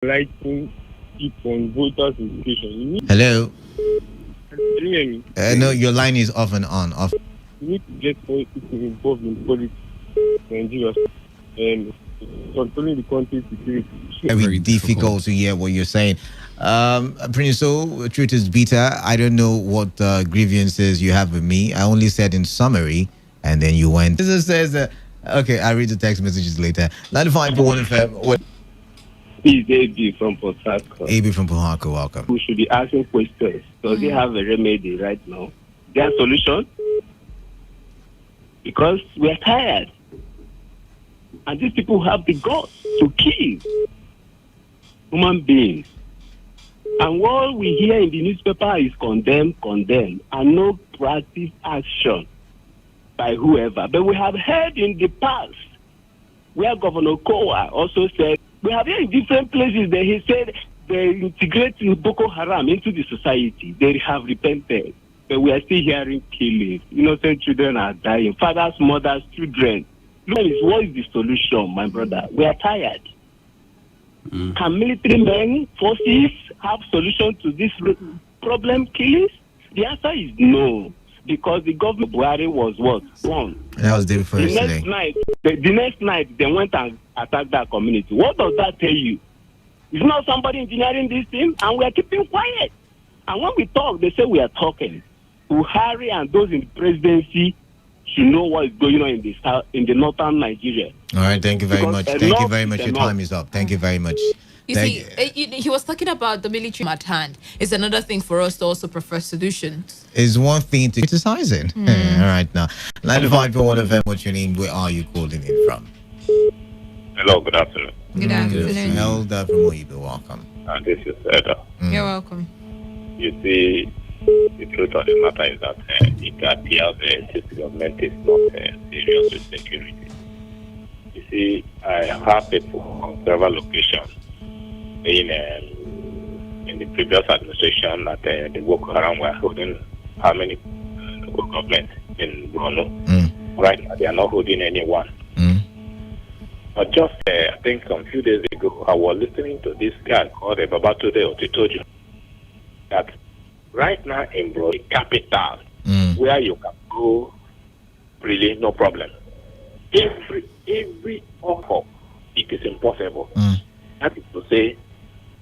Lighting keep on voters' education. Hello. Can you hear me? No, your line is off and on. Off. You need to get more people involved in politics in Nigeria and controlling the country's security. Very difficult to hear what you're saying. Prince, so truth is bitter. I don't know what grievances you have with me. I only said in summary, and then you went. This says, okay, I'll read the text messages later. 95.1 FM. This is AB from Port Harcourt. AB from Port Harcourt, welcome. We should be asking questions. Does he have a remedy right now? Their solution? Because we are tired. And these people have the guts to kill human beings. And what we hear in the newspaper is condemn, and no proactive action by whoever. But we have heard in the past where Governor Kowa also said, we have heard in different places that he said they integrate Boko Haram into the society. They have repented. But we are still hearing killings. Innocent children are dying. Fathers, mothers, children. Look, what is the solution, my brother? We are tired. Can military men, forces have solution to this problem, killings? The answer is no. Because the government Buhari was what? Wrong. That was the first the next night, they went and attacked that community. What does that tell you? It's not somebody engineering this thing, and we are keeping quiet. And when we talk, they say we are talking. Buhari and those in the presidency should know what is going on in the northern Nigeria. All right, thank you very much. Thank you very much. Your time is up. Thank you very much. He was talking about the military at hand. It's another thing for us to also prefer solutions. It's one thing to criticize it. All right, now. 95.1 FM, what's your name? Where are you calling in from? Hello, good afternoon. Good afternoon. Elder from Oyibo, welcome. And this is Elder. You're welcome. You see, the truth of the matter is that it appears this government is not serious with security. You see, I have people on several locations in the previous administration that the Boko Haram were holding how many local governments in Borno. Right now, they are not holding anyone. But just, I think some few days ago, I was listening to this guy called Today95.1fm that right now in the capital, where you can go really no problem. Every offer, it is impossible. That is to say,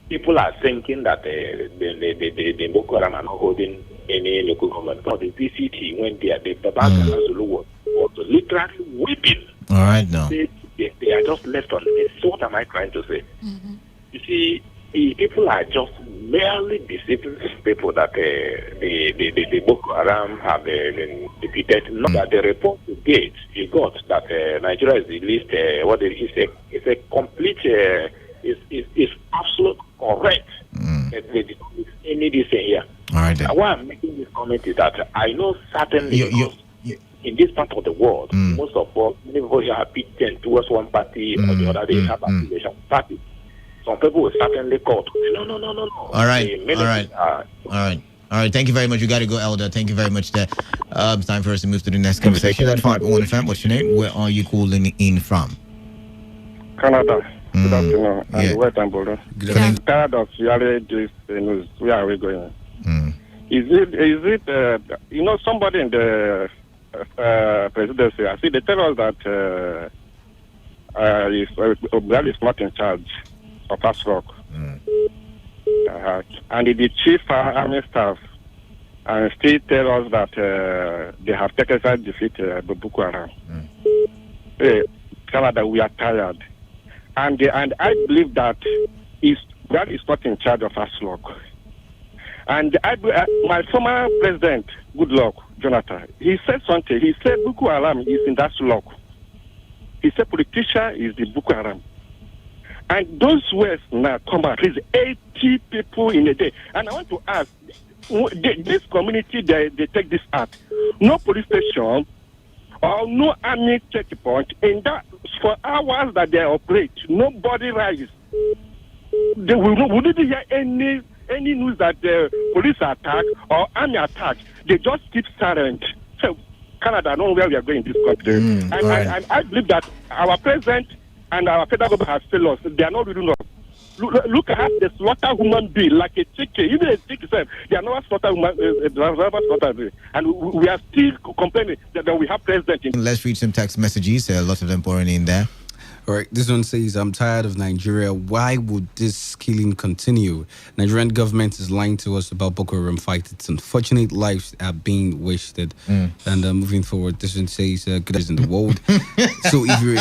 people are thinking that the Boko Haram are not holding any local government. But the VCT went there, the Babaka Zulu was literally weeping. All right, now. They are just left on this. So what am I trying to say? You see, people are just merely deceiving people that the Boko Haram have been defeated. Not that the report you got that Nigeria is the least, it's a complete, is absolute correct. They did not miss any this here. All right, then. Why I'm making this comment is that I know certainly in this part of the world, most of us, many people here are pitching towards one party or the other. They have affiliation party. Some people will certainly call to say, no. All right. Thank you very much. You got to go, Elder. Thank you very much. There. It's time for us to move to the next conversation. 95.1 FM. What's your name? Where are you calling in from? Canada. Good afternoon. And welcome, brother. Good afternoon. Tired of hearing this news. Where are we going? Is it somebody in the presidency? I see they tell us that Obrel is not in charge of ASROC. And the chief army staff and still tell us that they have technically defeated Boko Haram. Canada, we are tired. And I believe that that is not in charge of ASROC. And my former president, Goodluck Jonathan, he said something. He said Boko Haram is in that slug. He said politician is the Boko Haram. And those words now come out. There's 80 people in a day. And I want to ask, this community, they take this act. No police station or no army checkpoint. In that, for hours that they operate, nobody rises. We wouldn't hear any news that the police attack or army attack. They just keep silent. So Canada, I don't know where we are going in this country. I believe that our president and our federal government have failed us. They are not reading us. Look at how they slaughter human being like a chicken. Even a chicken, they are not slaughter human, and we are still complaining that we have president. Let's read some text messages. A lot of them pouring in there. All right, this one says, I'm tired of Nigeria. Why would this killing continue? Nigerian government is lying to us about Boko Haram fight. It's unfortunate lives are being wasted. And moving forward, this one says, good days in the world. So if you're,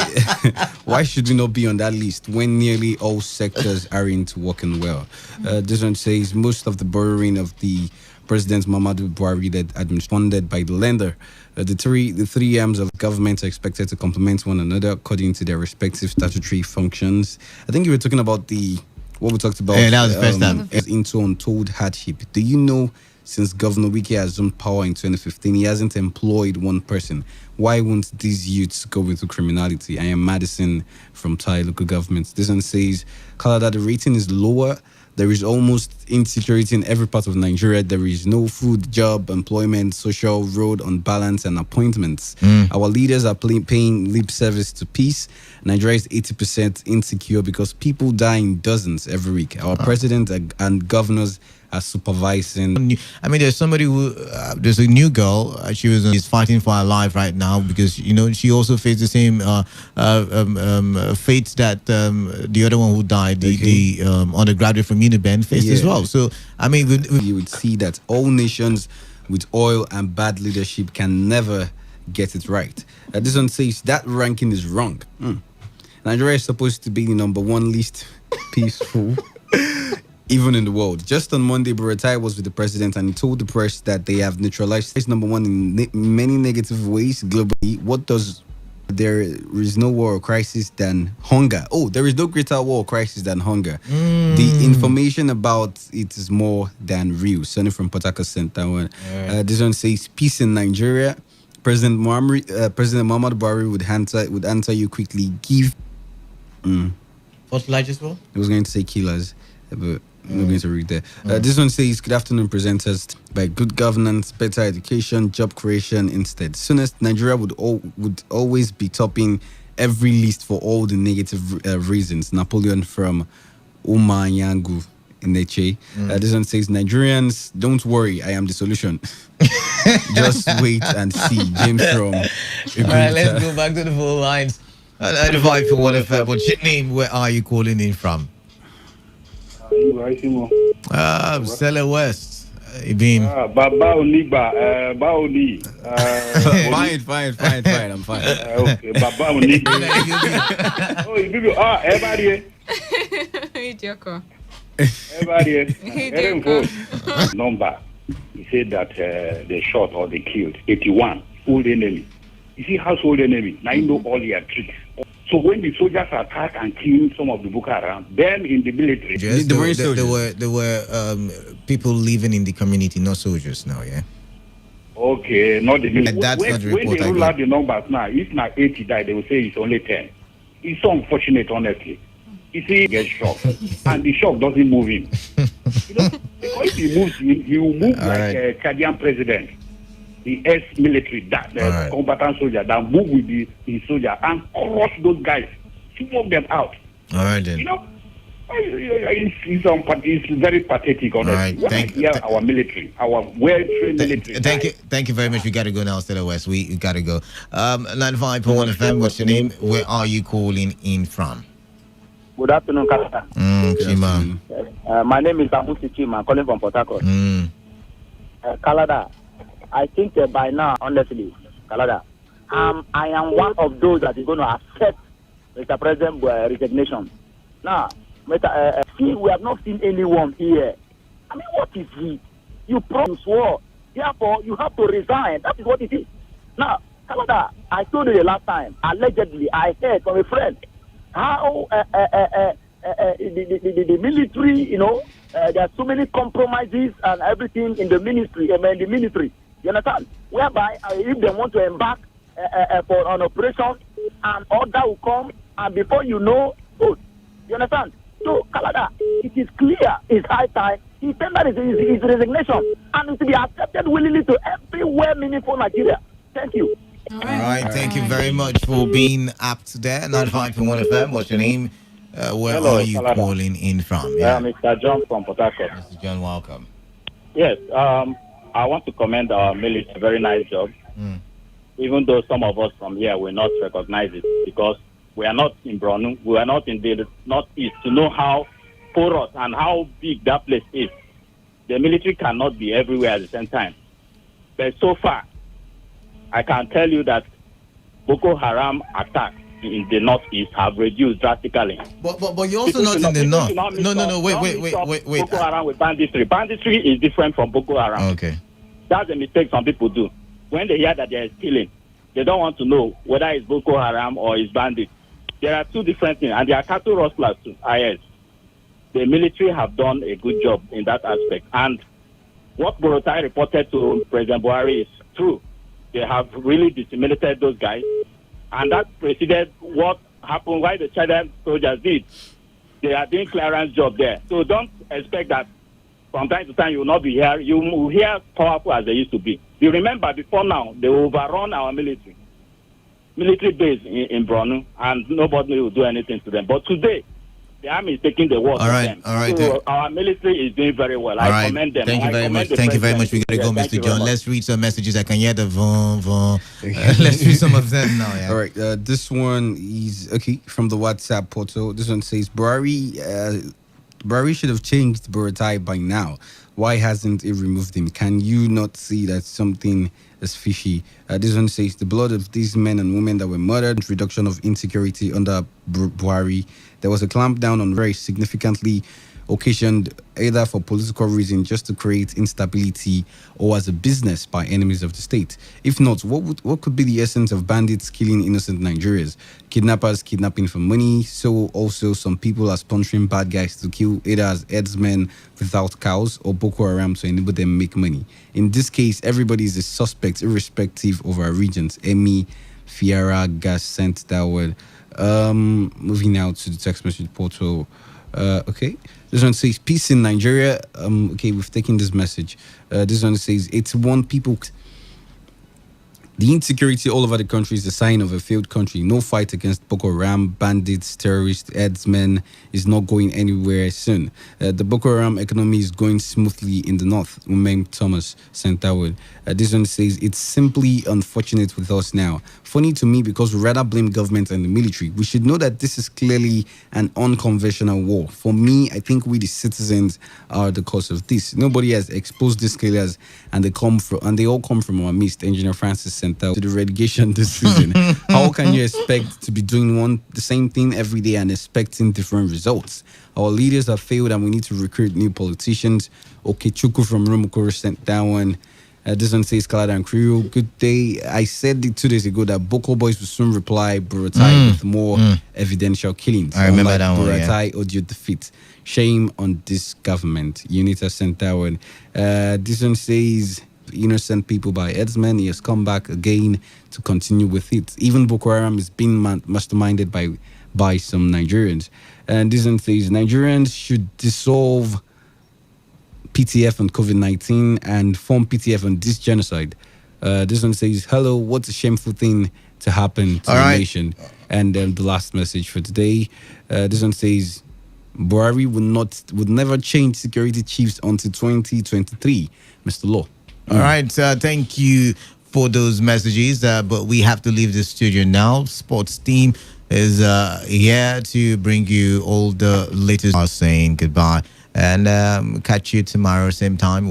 why should we not be on that list when nearly all sectors aren't working well? This one says, most of the borrowing of the President Muhammadu Buhari that had been funded by the lender. The three arms of government are expected to complement one another according to their respective statutory functions. I think you were talking about what we talked about. Yeah, that was the first time. Into untold hardship. Do you know, since Governor Wike assumed power in 2015, he hasn't employed one person? Why won't these youths go into criminality? I am Madison from Thai local government. This one says, Canada, the rating is lower. There is almost insecurity in every part of Nigeria. There is no food, job, employment, social, road, unbalance, and appointments. Our leaders are paying lip service to peace. Nigeria is 80% insecure because people die in dozens every week. Our president and governors are supervising. I mean, there's somebody who, there's a new girl. She's fighting for her life right now because, she also faced the same fate that the other one who died, the undergraduate from Uniben faced as well. So, I mean, you would see that all nations with oil and bad leadership can never get it right. This one says that ranking is wrong. Nigeria is supposed to be the number one least peaceful even in the world. Just on Monday, Buratai was with the president and he told the press that they have neutralized it's number one in many negative ways globally. There is no war or crisis than hunger. Oh, there is no greater war or crisis than hunger. The information about it is more than real. Sonny from Port Harcourt sent that one. This one says peace in Nigeria. President Muhammad Buhari would answer you quickly. Give. What flag as well? I was going to say killers, but I'm not going to read that. This one says, good afternoon, presenters. By good governance, better education, job creation instead. Soonest, Nigeria would always be topping every list for all the negative reasons. Napoleon from Umayangu in Eche. This one says, Nigerians, don't worry, I am the solution. Just wait and see. James from... All right, let's go back to the phone lines. 95.1fm. What's your name? Where are you calling in from? Stella West. Ibim. Baba Onigba. Baoli. Fine. I'm fine. Okay. Baba Onigba. Oh, you everybody. Everybody. Number. He said that they shot or they killed 81 old enemy. You see, household enemy. Now you know all their tricks. So when the soldiers attack and kill some of the Boko Haram, then in the military, yes, there were people living in the community, not soldiers now, yeah. Okay, not the military. That's not the report. When they rule out the numbers now, if not 80 died, they will say it's only 10. It's so unfortunate, honestly. You see, he gets shocked, and the shock doesn't move him. Because if he moves, he will move like a Chadian president. The ex-military, combatant soldier that move with the soldier and crush those guys, smoke them out. All right, then. It's very pathetic, honestly. All right, our military, our well-trained military. Thank you very much. We got to go now, Stella West. We got to go. 95.1 FM, what's your name? Where are you calling in from? Good afternoon, Canada. Chima. My name is Abusi Chima, calling from Port Harcourt. Canada. I think by now, honestly, Kalada, I am one of those that is going to accept Mr. President's resignation. Now, see, we have not seen anyone here. I mean, what is he? You promised war. Therefore, you have to resign. That is what it is. Now, Kalada, I told you the last time, allegedly, I heard from a friend how the military, there are so many compromises and everything in the ministry, You understand? Whereby, if they want to embark for an operation, an order will come, and before you know, you understand? So, Kalada, it is clear, it's high time. He tendered his resignation, and it will be accepted willingly to everywhere meaningful Nigeria. Thank you. All right. Thank you very much for being apt there. 95.1 FM. What's your name? Where Hello, are you Salada. calling in from? Yeah, Mr. John from Port Harcourt. Mr. John, welcome. Yes, I want to commend our military. Very nice job. Even though some of us from here will not recognize it because we are not in Bronu, we are not in the northeast to know how porous and how big that place is. The military cannot be everywhere at the same time. But so far, I can tell you that Boko Haram attacks in the northeast have reduced drastically. But you're also not in the north. No, wait. Boko Haram with banditry. Banditry is different from Boko Haram. Okay. That's a mistake some people do. When they hear that there is killing, they don't want to know whether it's Boko Haram or it's bandit. There are two different things, and there are cattle rustlers too. Yes. The military have done a good job in that aspect. And what Borotai reported to President Buhari is true. They have really disseminated those guys. And that preceded what happened, why the Chadian soldiers did. They are doing clearance job there. So don't expect that from time to time you will not be here. You will hear powerful as they used to be. You remember before now, they overrun our military base in Bronu, and nobody will do anything to them. But today, the army is taking the war. All right. So our military is doing very well. I commend them. Thank you very much. Thank you very much. We got to go, Mr. John. Let's read some messages. I can hear the von. Let's read some of them now. Yeah. All right. This one is from the WhatsApp portal. This one says Buhari should have changed Buratai by now. Why hasn't it removed him? Can you not see that something is fishy? This one says the blood of these men and women that were murdered, reduction of insecurity under Buhari. There was a clampdown on very significantly occasioned either for political reasons, just to create instability, or as a business by enemies of the state. If not, what could be the essence of bandits killing innocent Nigerians? Kidnappers kidnapping for money. So also some people are sponsoring bad guys to kill either as herdsmen without cows or Boko Haram to enable them make money. In this case, everybody is a suspect irrespective of our regions. Emi Fiara Gas sent that word. Moving now to the text message portal. This one says peace in Nigeria. We've taken this message. This one says it's one people. The insecurity all over the country is a sign of a failed country. No fight against Boko Haram, bandits, terrorists, herdsmen is not going anywhere soon. The Boko Haram economy is going smoothly in the north. Umem Thomas sent that word. This one says it's simply unfortunate with us now. Funny to me because we rather blame government and the military. We should know that this is clearly an unconventional war. For me, I think we the citizens are the cause of this. Nobody has exposed these killers, and they all come from our midst. Engineer Francis sent out to the relegation this season. How can you expect to be doing the same thing every day and expecting different results? Our leaders have failed, and we need to recruit new politicians. Chuku from Rumukuru sent that one. This one says Kalada and Creole. Good day. I said it 2 days ago that Boko Boys will soon reply Buratai with more evidential killings. I remember that one. Buratai audio defeat. Shame on this government. Unita sent that one. This one says innocent people by herdsmen. He has come back again to continue with it. Even Boko Haram is being masterminded by some Nigerians. And this one says Nigerians should dissolve PTF on COVID-19 and form PTF on this genocide. This one says, hello, what's a shameful thing to happen to the nation? And then the last message for today. This one says, Buhari would never change security chiefs until 2023. Mr. Law. All right. Thank you for those messages. But we have to leave the studio now. Sports team is here to bring you all the latest. Are saying goodbye. And catch you tomorrow, same time.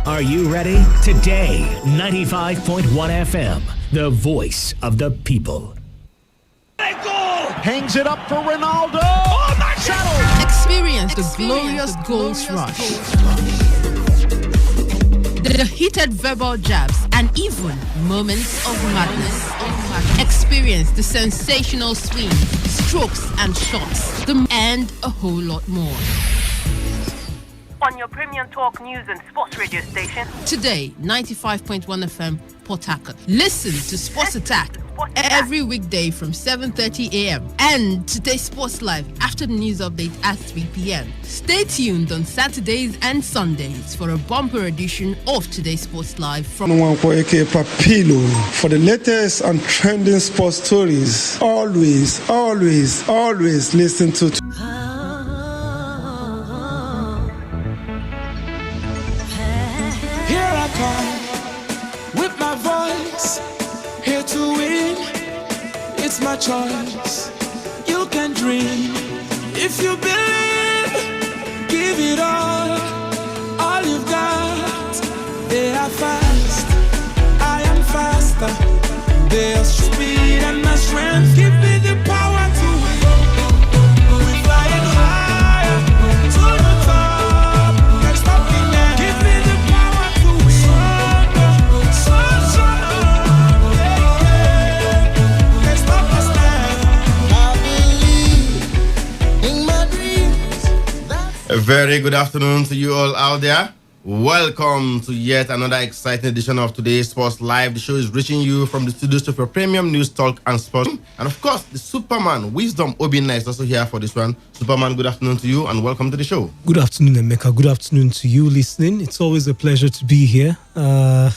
Are you ready? Today, 95.1 FM, the voice of the people. Hangs it up for Ronaldo. Oh, my Experience the glorious goals rush. The heated verbal jabs and even moments of madness. Experience the sensational swings, strokes and shots, and a whole lot more. on your premium talk news and sports radio station. Today, 95.1 FM, Port Harcourt. Listen to Sports Attack every weekday from 7:30 a.m. and Today Sports Live after the news update at 3 p.m. Stay tuned on Saturdays and Sundays for a bumper edition of Today Sports Live from Papilo for the latest and trending sports stories. Always listen to. Here I come with my voice, here to win. It's my choice. You can dream if you believe. Give it all you've got. They are fast, I am faster. Their speed and my strength give me the power to win. We're flying higher to the top. Can't stop me now. Give me the power to win. So strong, yeah. Can't stop us now. I believe in my dreams. A very good afternoon to you all out there. Welcome to yet another exciting edition of Today's Sports Live. The show is reaching you from the studios of your premium news talk and sports. And of course, the Superman, Wisdom Obinna, is also here for this one. Superman, good afternoon to you and welcome to the show. Good afternoon, Emeka. Good afternoon to you listening. It's always a pleasure to be here. I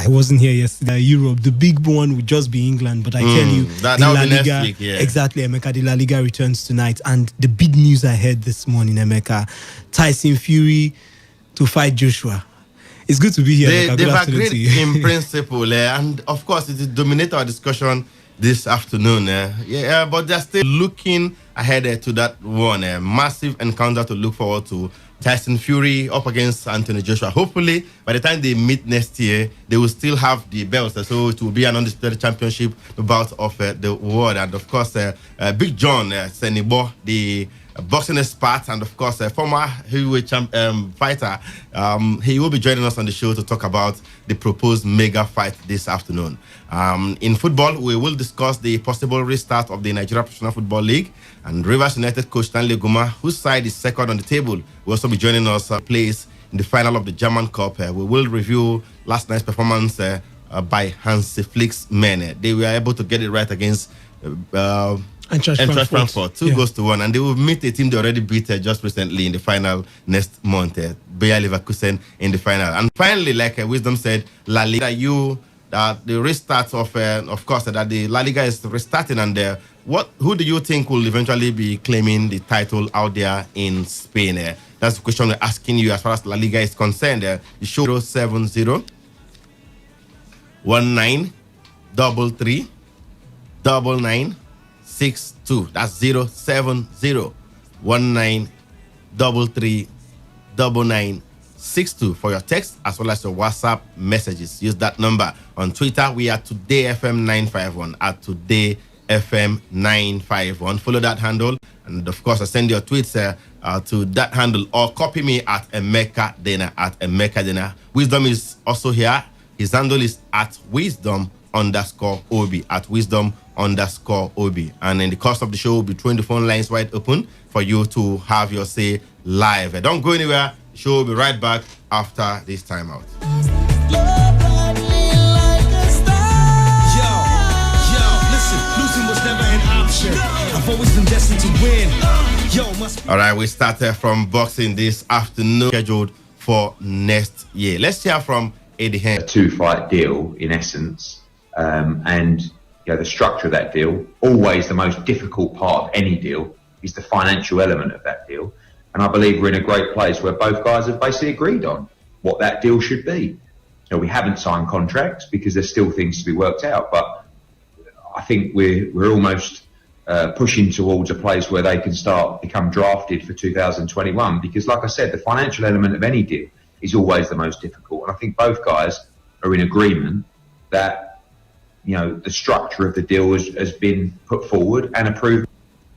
wasn't here yesterday. Europe, the big one would just be England, but I tell you, that the will La be next Liga, week, yeah. exactly, Emeka. The La Liga returns tonight, and the big news I heard this morning, Emeka, Tyson Fury to fight Joshua. It's good to be here. Emeka. They've Good afternoon agreed to you. in principle, and of course, it will dominate our discussion this afternoon. But they're still looking ahead to that one massive encounter to look forward to. Tyson Fury up against Anthony Joshua. Hopefully, by the time they meet next year, they will still have the belts. So it will be an undisputed championship bout of the world. And of course, Big John Senibo, the boxing expert, and of course, a former heavyweight fighter, he will be joining us on the show to talk about the proposed mega fight this afternoon. In football, we will discuss the possible restart of the Nigeria Professional Football League, and Rivers United coach Stanley Guma, whose side is second on the table, will also be joining us place in the final of the German Cup. We will review last night's performance by Hansi Flick's men. They were able to get it right against Eintracht Frankfurt, 2-1, and they will meet a team they already beat just recently in the final next month, Bayer Leverkusen in the final. And finally, like Wisdom said, La Liga, the restart of course, that the La Liga is restarting, and who do you think will eventually be claiming the title out there in Spain? That's the question we're asking you as far as La Liga is concerned. The show 070 19 33 99 62. That's 070 19 33 99 62 for your text as well as your WhatsApp messages. Use that number. On Twitter, we are TodayFM951 at TodayFM951. Follow that handle, and of course, send your tweets to that handle, or copy me at Emeka Dena. Wisdom is also here. His handle is at Wisdom_OB, at Wisdom_OB. And in the course of the show, we'll be throwing the phone lines wide open for you to have your say live. Don't go anywhere. The show will be right back after this timeout. I've always been destined to win. All right, we started from boxing this afternoon, scheduled for next year. Let's hear from Eddie Hearn. A two-fight deal, in essence, and the structure of that deal. Always the most difficult part of any deal is the financial element of that deal. And I believe we're in a great place where both guys have basically agreed on what that deal should be. We haven't signed contracts because there's still things to be worked out, but I think we're almost pushing towards a place where they can become drafted for 2021, because like I said, the financial element of any deal is always the most difficult. And I think both guys are in agreement that, the structure of the deal has been put forward and approved.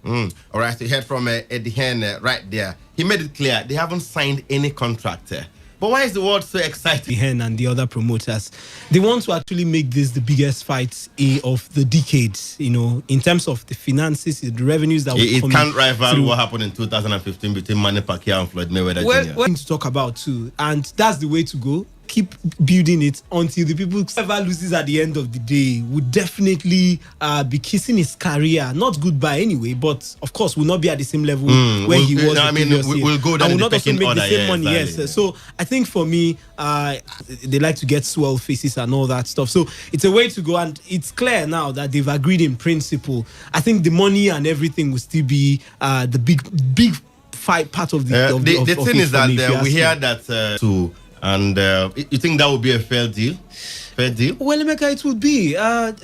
All right, you heard from Eddie Hearn right there. He made it clear they haven't signed any contract But why is the world so excited? Hen and the other promoters, they want to actually make this the biggest fight of the decade, in terms of the finances, the revenues that it will come can't rival what happened in 2015 between Manny Pacquiao and Floyd Mayweather Jr. Well, to talk about too, and that's the way to go. Keep building it until the people whoever loses at the end of the day would definitely be kissing his career. Not goodbye anyway, but of course will not be at the same level where he was. We'll go down and will the not also make order, the same money. exactly. Yes. So I think for me, they like to get swell faces and all that stuff. So it's a way to go, and it's clear now that they've agreed in principle. I think the money and everything will still be the big fight part of the. The thing is that we hear that too. And you think that would be a fair deal? Fair deal? Well, Emeka, it would be.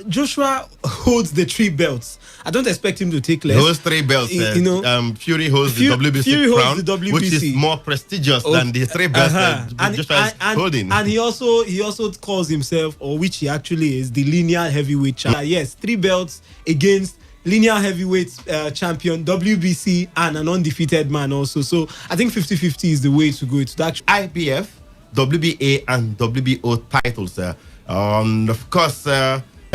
Joshua holds the 3 belts. I don't expect him to take less. He holds 3 belts. Fury holds the WBC crown, which is more prestigious than the 3 belts that Joshua is holding. And he also calls himself, or which he actually is, the linear heavyweight champion. Yes, 3 belts against linear heavyweight champion, WBC, and an undefeated man also. So I think 50-50 is the way to go. It's actually IBF, WBA, and WBO titles. Of course,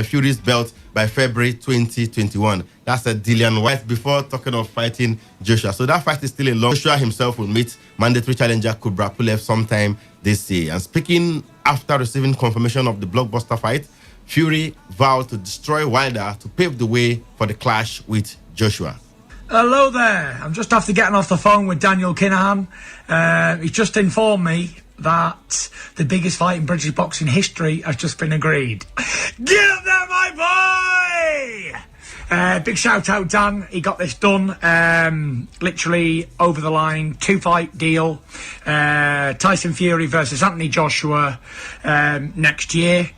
Fury's belt by February 2021. That's a Dillian White before talking of fighting Joshua. So that fight is still a long. Joshua himself will meet mandatory challenger Kubrat Pulev sometime this year. And speaking after receiving confirmation of the blockbuster fight, Fury vowed to destroy Wilder to pave the way for the clash with Joshua. Hello there. I'm just after getting off the phone with Daniel Kinahan. He's just informed me that the biggest fight in British boxing history has just been agreed. Get up there, my boy! Big shout out, Dan. He got this done. Literally over the line. 2-fight deal. Tyson Fury versus Anthony Joshua next year.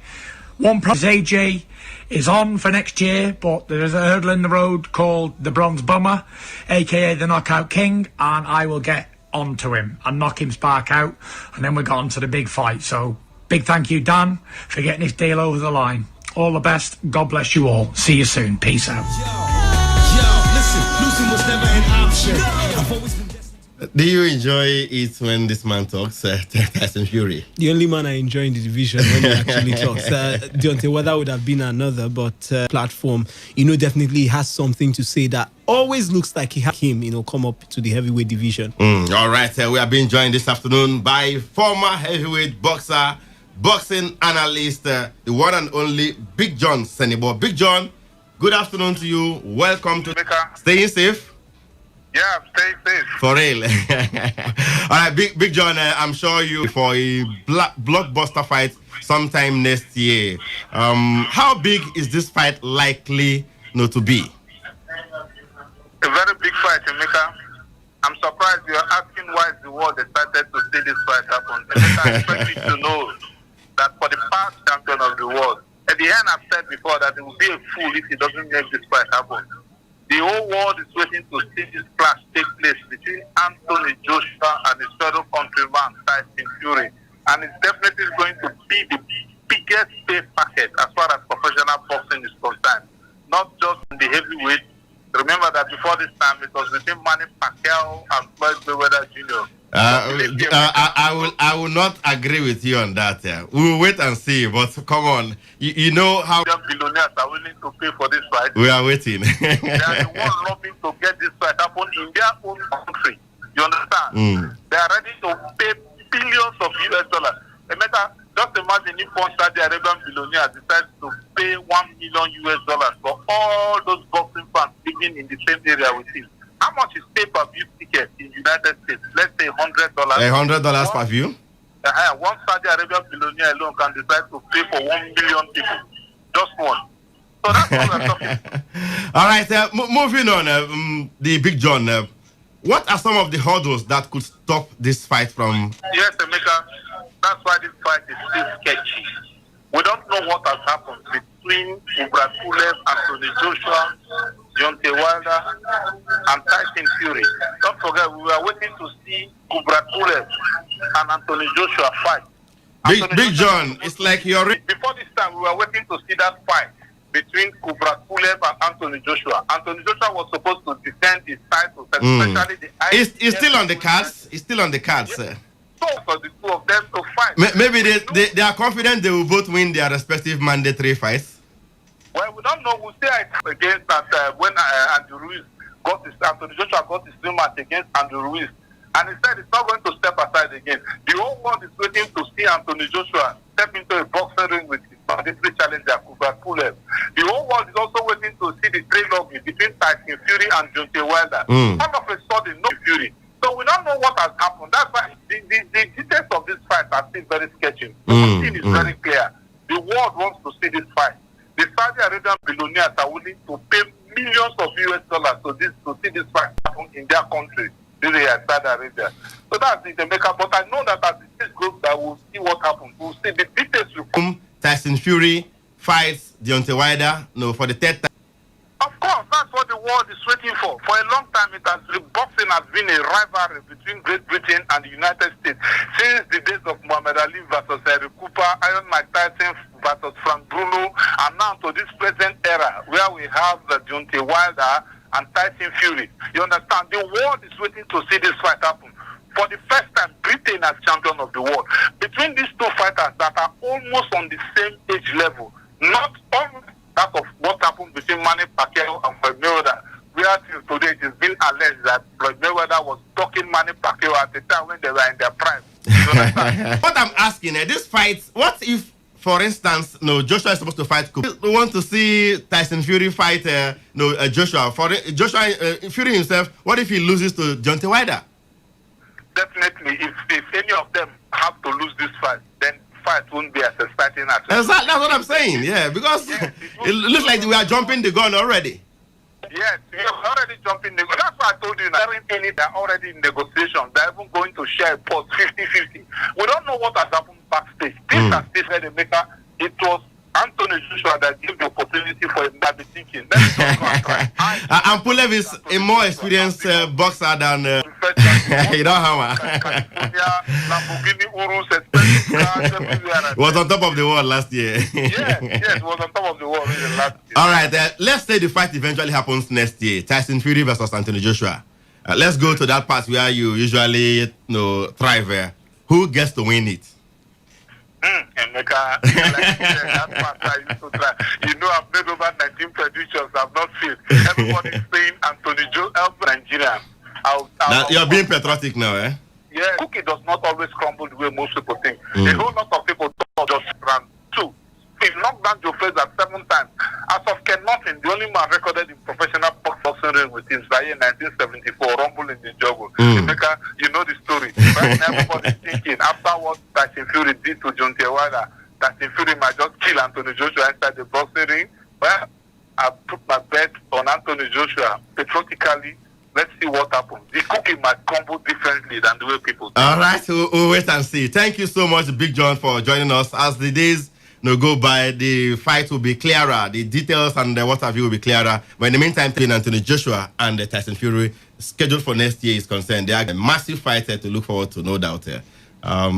One prize AJ is on for next year, but there is a hurdle in the road called the Bronze Bomber, aka the Knockout King, and I will get onto him and knock him spark out, and then we got on to the big fight. So big thank you, Dan, for getting this deal over the line. All the best. God bless you all. See you soon. Peace out. Yo, listen, losing was never an option. I've always been. Do you enjoy it when this man talks, Tyson Fury? The only man I enjoy in the division when he actually talks. Deontay Wilder would have been another, but platform, definitely has something to say that always looks like he had him, come up to the heavyweight division. All right, we are being joined this afternoon by former heavyweight boxer, boxing analyst, the one and only Big John Senibo. Big John, good afternoon to you. Welcome to Staying Safe. Yeah, stay safe. For real. All right, Big John, I'm sure you for a blockbuster fight sometime next year. How big is this fight likely to be? A very big fight, Emeka. I'm surprised you're asking why the world decided to see this fight happen. Emeka, I expect you to know that for the past champion of the world, at the end I've said before that it would be a fool if he doesn't make this fight happen. The whole world is waiting to see this clash take place between Anthony Joshua and his fellow countryman, Tyson Fury. And it's definitely going to be the biggest pay packet as far as professional boxing is concerned. Not just in the heavyweight. Remember that before this time, it was between Manny Pacquiao and Floyd Mayweather Jr. I will not agree with you on that. We will wait and see. But come on, you know how billionaires are willing to pay for this fight. We are waiting. They are the ones lobbying to get this fight happen in their own country. You understand? They are ready to pay billions of US dollars. Just imagine if one Saudi Arabian billionaire decides to pay $1 million US for all those boxing fans living in the same area with him. How much is pay-per-view ticket in the United States? Let's say $100. $100 per view? One Saudi Arabian billionaire alone can decide to pay for 1 million people. Just one. So that's what we're talking. All right, moving on, the Big John. What are some of the hurdles that could stop this fight from... Yes, Emeka. That's why this fight is still sketchy. We don't know what has happened between Kubrat Pulev, Anthony Joshua, Deontay Wilder, and Tyson Fury. Don't forget, we were waiting to see Kubrat Pulev and Anthony Joshua fight. Big John, it's like you're... Before this time, we were waiting to see that fight between Kubrat Pulev and Anthony Joshua. Anthony Joshua was supposed to defend his title, especially the It's still on the cards. It's still on the cards, sir. So for the two of them to fight. Maybe they are confident they will both win their respective mandatory fights. Well, we don't know. We'll see against that when Andrew Ruiz Anthony Joshua got his new match against Andrew Ruiz. And he said he's not going to step aside again. The whole world is waiting to see Anthony Joshua step into a boxing ring with his mandatory challenger, Kubrat Pulev. The whole world is also waiting to see the trade-off between Tyson Fury and Deontay Wilder. All of a sudden, no Fury. So we don't know what has happened. That's why the details of this fight are still very sketchy. One thing is very clear. The world wants to see this fight. The Saudi Arabian billionaires are willing to pay millions of US dollars to see this fight happen in their country. Saudi Arabia. So that's the Jamaica. But I know that as this group that will see what happens. We'll see the details will come. Tyson Fury fights Deontay Wilder, for the third time. Of course, that's what the world is waiting for. For a long time, boxing has been a rivalry between Great Britain and the United States since the days of Muhammad Ali versus Eric Cooper, Iron Mike Tyson versus Frank Bruno, and now to this present era where we have the Deontay Wilder and Tyson Fury. You understand? The world is waiting to see this fight happen. For the first time, Britain as champion of the world. Between these two fighters that are almost on the same age level, not only that of what happened between Manny Pacquiao and Floyd Mayweather, where till today it has been alleged that Floyd Mayweather was stalking Manny Pacquiao at the time when they were in their prime. What I'm asking, this fight, what if, for instance, Joshua is supposed to fight Cooper? We want to see Tyson Fury fight Joshua. For Joshua Fury himself, what if he loses to Deontay Wilder? Definitely, if any of them have to lose this fight, then fight won't be as exciting as that's what I'm saying. Yeah, because it looks like we are jumping the gun already. Yes, we are already jumping the gun. That's why I told you, they're already in negotiations. They're even going to share a pot 50-50. We don't know what has happened backstage. This has still had a maker. It was Anthony Joshua that gave the opportunity for him to be thinking. Let's just go and try. And Pulev is a more experienced boxer than you know how was on top of the world last year. Yes, was on top of the world last year. All right, let's say the fight eventually happens next year. Tyson Fury versus Anthony Joshua. Let's go to that part where you usually thrive. Who gets to win it? Emeka, like you said, that part I used to try. I've made over 19 predictions. I've not failed. Everybody's saying Anthony Joshua, Nigeria. You're being patriotic now, eh? Yeah, cookie does not always crumble the way most people think. A whole lot of people don't just run. Two, he knocked down Joe Frazier 7 times. As of Ken Norton, the only man recorded in professional boxing ring with him Zaire in 1974, rumble in the jungle. Emeka, you know the story. Right now, everybody's thinking after what Tyson Fury did to Deontay Wilder, Tyson Fury might just kill Anthony Joshua inside the boxing ring. Well, I put my bet on Anthony Joshua patriotically. Let's see what happens. The cookie might crumble differently than the way people do. All right, we'll wait and see. Thank you so much, Big John, for joining us. As the days go by, the fight will be clearer. The details and what have you will be clearer. But in the meantime, Anthony Joshua and Tyson Fury, scheduled for next year, is concerned. They are a massive fight to look forward to, no doubt.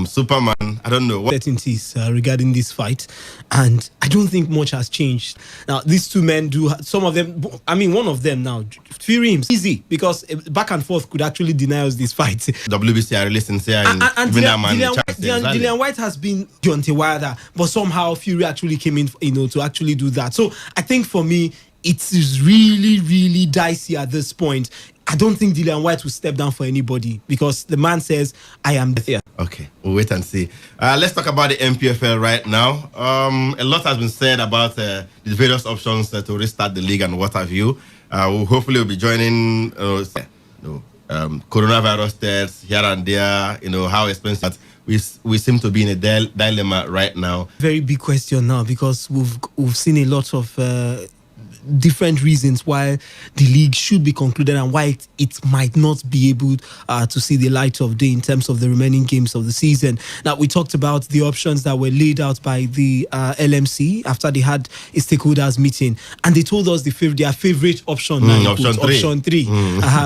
Superman, I don't know what certainties regarding this fight, and I don't think much has changed. Now, these two men do, some of them, one of them now, Fury him, easy, because back and forth could actually deny us this fight. WBC are really sincere and Dillian White has been Deontay Wilder, but somehow Fury actually came in, to actually do that. So I think for me, it is really, really dicey at this point. I don't think Dillian White will step down for anybody because the man says, I am here. Okay, we'll wait and see. Let's talk about the MPFL right now. A lot has been said about the various options to restart the league and what have you. We'll hopefully be joining coronavirus tests here and there, how expensive. We seem to be in a dilemma right now. Very big question now because we've seen a lot of different reasons why the league should be concluded and why it might not be able to see the light of day in terms of the remaining games of the season. Now, we talked about the options that were laid out by the LMC after they had a stakeholders meeting, and they told us their favorite option. Option 3.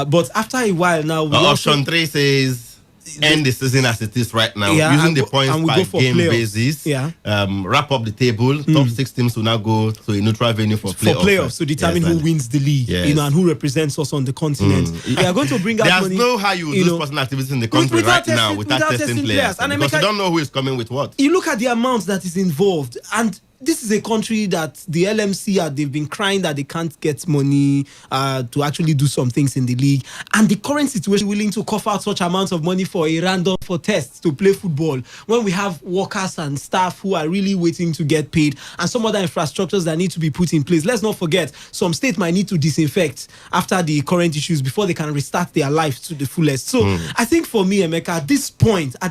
But after a while now, option 3 says end the season as it is right now, Yeah, using the points by game playoffs. basis. Yeah. Wrap up the table. Top 6 teams will now go to a neutral venue for playoffs to determine who wins the league, and who represents us on the continent. We are going to bring out There's money. no how you do sporting activities in the country right now without testing players. And because you don't know who is coming with what. You look at the amount that is involved, and this is a country that the LMC they've been crying that they can't get money to actually do some things in the league, and the current situation willing to cough out such amounts of money for a random for tests to play football when we have workers and staff who are really waiting to get paid, and some other infrastructures that need to be put in place. Let's not forget, some states might need to disinfect after the current issues before they can restart their life to the fullest. So I think for me, Emeka, at this point, I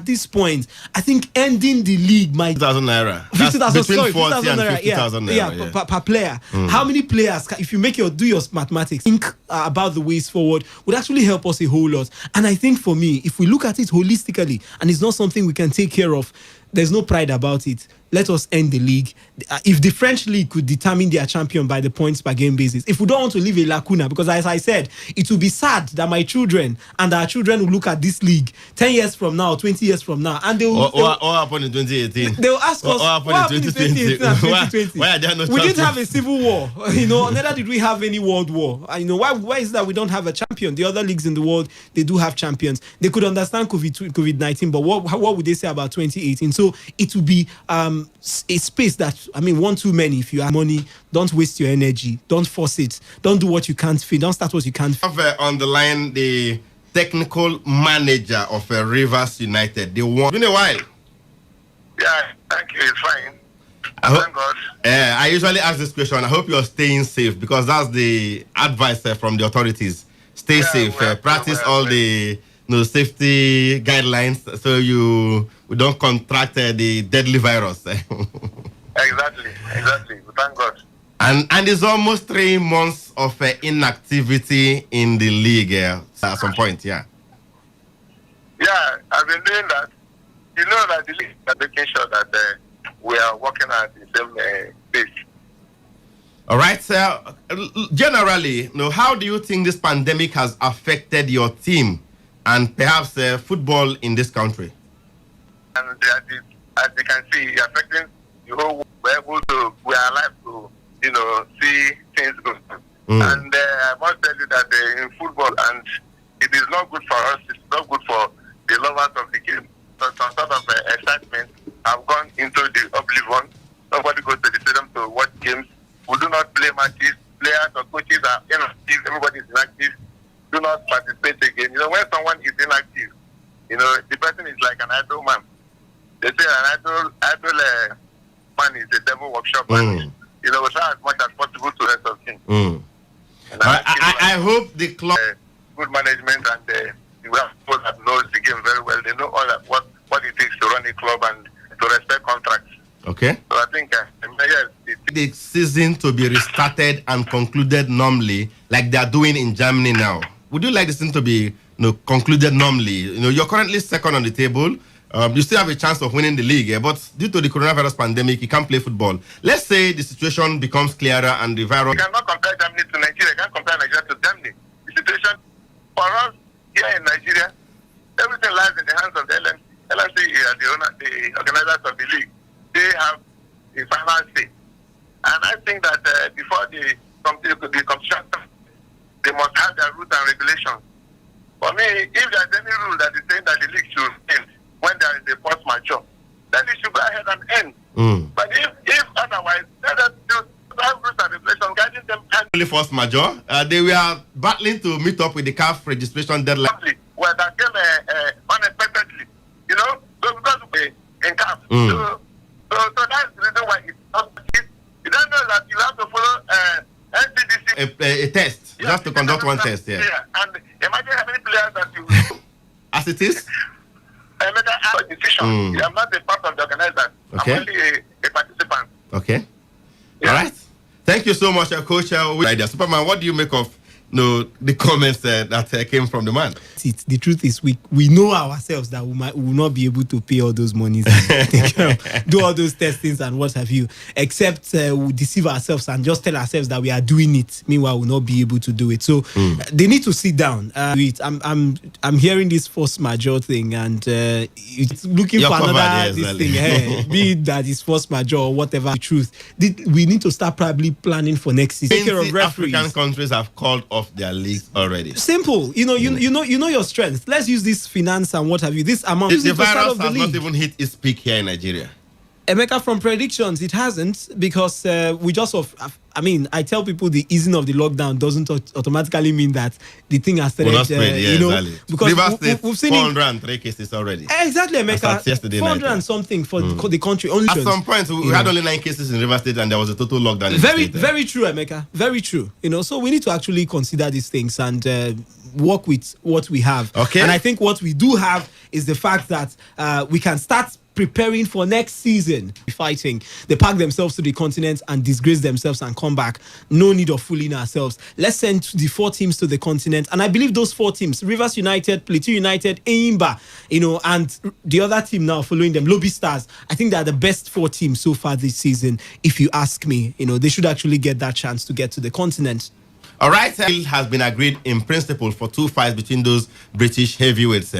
think ending the league might 50,000 naira. 50,000 50,000 and 50,000 naira. Per player. How many players, if you do your mathematics, think about the ways forward, would actually help us a whole lot. And I think for me, if we look at it holistically, and it's not something we can take care of, there's no pride about it. Let us end the league. If the French league could determine their champion by the points per game basis, if we don't want to leave a lacuna, because as I said, it will be sad that my children and our children will look at this league 10 years from now, 20 years from now, and they will. What happened in 2018? They will ask us, what happened in 2018 and 2020? Why are there no champions? We didn't have a civil war, neither did we have any world war. Why is that we don't have a champion? The other leagues in the world, they do have champions. They could understand COVID-19, but what would they say about 2018? So it will be a space that, one too many. If you have money, don't waste your energy. Don't force it. Don't do what you can't feel. Don't start what you can't feel. Have on the line the technical manager of Rivers United. They won. It's been a while. Yeah, thank you. It's fine. Thank God. I usually ask this question. I hope you're staying safe, because that's the advice from the authorities. Stay safe. Practice all the safety guidelines so you don't contract the deadly virus. Exactly. Thank God. And it's almost 3 months of inactivity in the league at some point, Yeah, I've been doing that. You know that the league is making sure that we are working at the same pace. All right, sir. Generally, how do you think this pandemic has affected your team and perhaps football in this country? And as you can see, it's affecting the whole world. We are alive to, see things go. And I must tell you that in football, and it is not good for us, it's not good for the lovers of the game. So some sort of excitement have gone into the oblivion. Nobody goes to the stadium to watch games. We do not play matches. Players or coaches are inactive. Everybody is inactive. Do not participate again. When someone is inactive, the person is like an idle man. They say an idle man is a devil workshop. And, we try as much as possible to rest of things. I hope the club good management, and we have people that knows the game very well. They know all that what it takes to run a club and to respect contracts. Okay. So I think the season to be restarted and concluded normally, like they are doing in Germany now. Would you like the season to be concluded normally? You're currently second on the table. You still have a chance of winning the league, but due to the coronavirus pandemic, you can't play football. Let's say the situation becomes clearer and the virus. You cannot compare Germany to Nigeria. You can't compare Nigeria to Germany. The situation for us here in Nigeria, everything lies in the hands of the LMC. LMC is the organizers of the league. They have the final say. And I think that before the competition, they must have their rules and regulations. For me, if there's any rule that is saying that the league should end when there is a force majeure, then it should go ahead and end. But if otherwise, let us have rules and regulations guiding them. Only force majeure. They were battling to meet up with the CAF registration deadline. Well, that came unexpectedly, so because in CAF. So that's the reason why it's not. You don't know that you have to follow NCDC. A test. You have to conduct one test, Yeah, and imagine how many players that you. As it is? I'm not a decision. I'm not a part of the organizer. Okay. I'm only a participant. Okay. Yeah. All right. Thank you so much, Coach. Superman, what do you make of the comments that came from the man. The truth is, we know ourselves that we will not be able to pay all those monies, and take care of, do all those testings and what have you, except we deceive ourselves and just tell ourselves that we are doing it. Meanwhile, we'll not be able to do it. So they need to sit down. I'm hearing this force majeure thing, and it's looking You're for covered, another yes, this thing. Be it that it's force majeure or whatever. The truth, we need to start probably planning for next season. Take care of referees. African countries have called off their leagues already. Simple, you know your strength. Let's use this finance and what have you. This amount. The virus has not even hit its peak here in Nigeria. Emeka, from predictions, it hasn't, because we just I tell people the easing of the lockdown doesn't automatically mean that the thing has started. Exactly. Because Rivers State, we've seen 403 cases already. Exactly, Emeka. Yesterday 400 and something for the country. Only at some point, we had only 9 cases in Rivers State, and there was a total lockdown. Very true, Emeka. Very true. So we need to actually consider these things and work with what we have. Okay. And I think what we do have is the fact that we can start preparing for next season. Fighting, they pack themselves to the continent and disgrace themselves and come back. No need of fooling ourselves. Let's send the 4 teams to the continent, and I believe those 4 teams, Rivers United, Plateau United, Eimba, and the other team now following them, Lobby Stars, I think they're the best 4 teams so far this season. If you ask me, they should actually get that chance to get to the continent. All right, deal has been agreed in principle for 2 fights between those British heavyweights.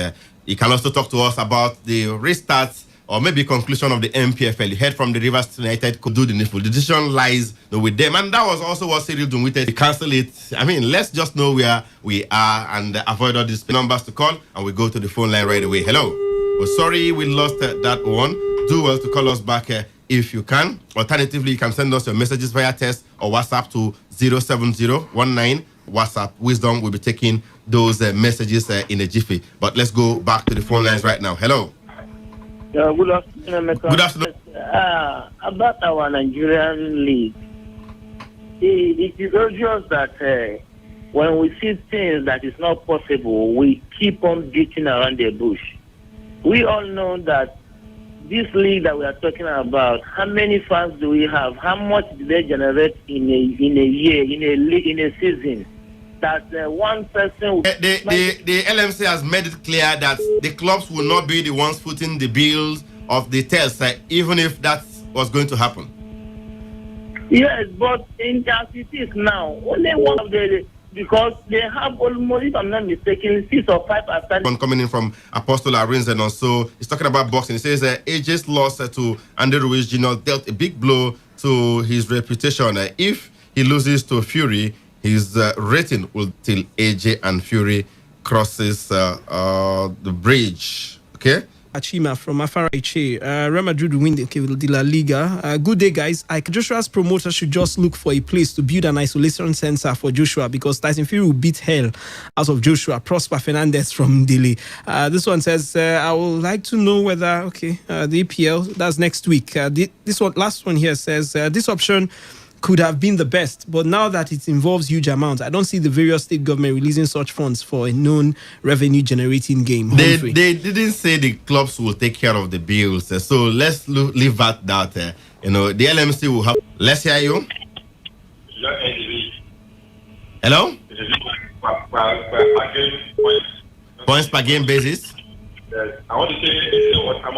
You can also talk to us about the restarts or maybe conclusion of the MPFL. You heard from the Rivers United could do the needful. The decision lies with them, and that was also what Cyril Dunwite to cancel it. Let's just know where we are and avoid all these numbers to call, and we go to the phone line right away. Hello. Well, sorry we lost that one. Do well to call us back if you can. Alternatively, you can send us your messages via text or WhatsApp to 07019 WhatsApp. Wisdom will be taking those messages in a jiffy. But let's go back to the phone lines right now. Hello. Good afternoon, Good afternoon. About our Nigerian league, it is obvious that when we see things that is not possible, we keep on beating around the bush. We all know that this league that we are talking about, how many fans do we have? How much do they generate in a year, in a season? That one person... The LMC has made it clear that the clubs will not be the ones footing the bills of the tests, even if that was going to happen. Yes, but in as it is now, only one of the... Because they have almost, if I'm not mistaken, 6 or 5 athletes. One coming in from Apostle Arinzen also, he's talking about boxing. He says AJ's loss to Andy Ruiz Jr. dealt a big blow to his reputation. If he loses to Fury, his rating will till AJ and Fury crosses the bridge. Okay? Achima from Afarache. Real Madrid will win the La Liga. Good day, guys. Joshua's promoter should just look for a place to build an isolation center for Joshua, because Tyson Fury will beat hell out of Joshua. Prosper Fernandez from Dili. This one says, I would like to know whether, the EPL, that's next week. Last one here says, this option could have been the best, but now that it involves huge amounts, I don't see the various state government releasing such funds for a known revenue-generating game. They didn't say the clubs will take care of the bills, so let's leave that. The LMC will have. Let's hear you. Hello. Points per game basis. Yes, I want to say what I'm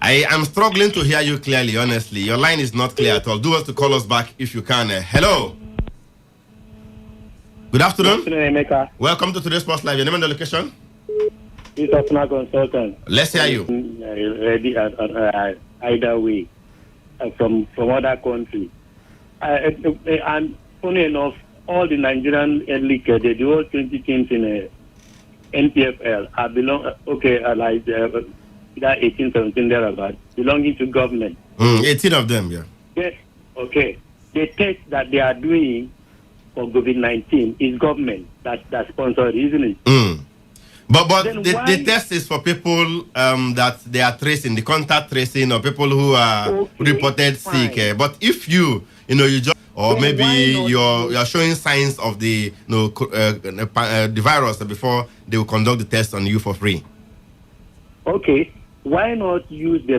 I am struggling to hear you clearly, honestly. Your line is not clear at all. Do well to call us back if you can. Hello. Good afternoon. Good afternoon, Emeka. Welcome to Today's Sports Live. Your name and the location? This is Asuna Consultant. Let's hear you. Ready either way from other countries. And funny enough, all the Nigerian league, the whole 20 teams in NPFL are that 18, 17 thereabout, belonging to government. 18 of them, yeah. Yes. Okay. The test that they are doing for COVID-19 is government that sponsored, isn't it? But the test is for people that they are tracing, the contact tracing, or people who are reported sick. But if you just, or maybe you're showing signs of the the virus before they will conduct the test on you for free. Okay. why not use the